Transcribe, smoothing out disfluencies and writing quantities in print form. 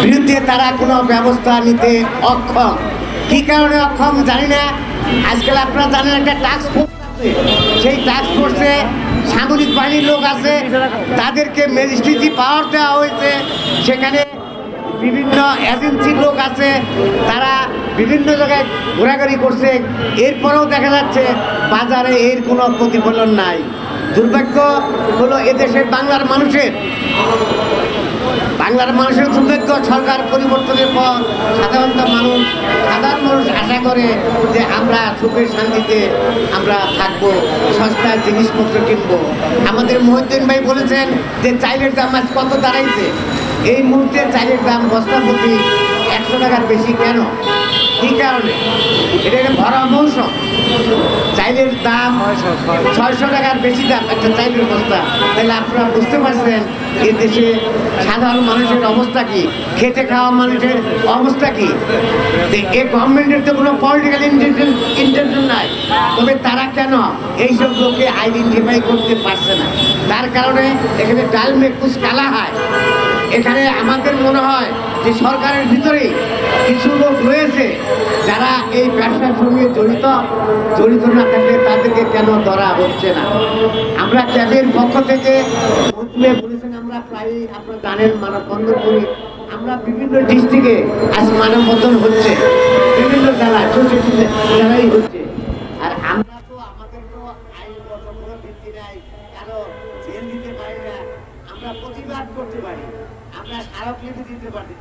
বিরুদ্ধে তারা কোনো ব্যবস্থা নিতে অক্ষম। কী কারণে অক্ষম জানি না। আজকাল আপনারা জানেন একটা টাস্ক ফোর্স আছে, সেই টাস্ক ফোর্সে সামরিক বাহিনীর লোক আছে, তাদেরকে ম্যাজিস্ট্রেসি পাওয়ার দেওয়া হয়েছে। সেখানে বিভিন্ন এজেন্সির লোক আছে, তারা বিভিন্ন জায়গায় ঘোরাঘুরি করছে। এরপরেও দেখা যাচ্ছে বাজারে এর কোনো প্রতিফলন নাই। দুর্ভাগ্য হলো এদেশের বাংলার মানুষের দুর্ভাগ্য। সরকার পরিবর্তনের পর সাধারণ মানুষ আশা করে যে আমরা সুখের শান্তিতে আমরা থাকবো, সস্তায় জিনিসপত্র কিনবো। আমাদের মহিউদ্দিন ভাই বলেছেন যে চাইলের দাম আজ কত দাঁড়াইছে। এই মুহূর্তে চাইলের দাম বস্তা প্রতি 100 টাকার বেশি কেন? কী কারণে? এটা একটা ভরা মৌসুম। চাইলের দাম 600 টাকার বেশি দাম একটা চাইলের বস্তা। তাহলে আপনারা বুঝতে পারছেন এ দেশে সাধারণ মানুষের অবস্থা কি, খেটে খাওয়া মানুষের অবস্থা কি। এ গভর্নমেন্টের তো কোনো পলিটিক্যাল ইন্টেনশন নাই, তবে তারা কেন এইসব লোককে আইডেন্টিফাই করতে পারছে না? তার কারণে এখানে ডাল মে কুছ কালা হয়। এখানে আমাদের মনে হয় যে সরকারের ভিতরেই কিছু লোক রয়েছে যারা এই ব্যবসার সঙ্গে জড়িত না থাকলে তাদেরকে কেন ধরা হচ্ছে না? আমরা ক্যাবের পক্ষ থেকে বলেছেন, আমরা প্রায়ই আপনারা জানেন মানববন্ধন করি। আমরা বিভিন্ন ডিস্ট্রিক্টে আজ মানববন্ধন হচ্ছে, বিভিন্ন জেলায় জেলাই হচ্ছে। আর আমরা তো আমাদের তো আইনগত কোনো ভিত্তি নাই, কারো জেল দিতে পারি না। আমরা প্রতিবাদ করতে পারি, আমরা স্মারকলিপি দিতে পারি।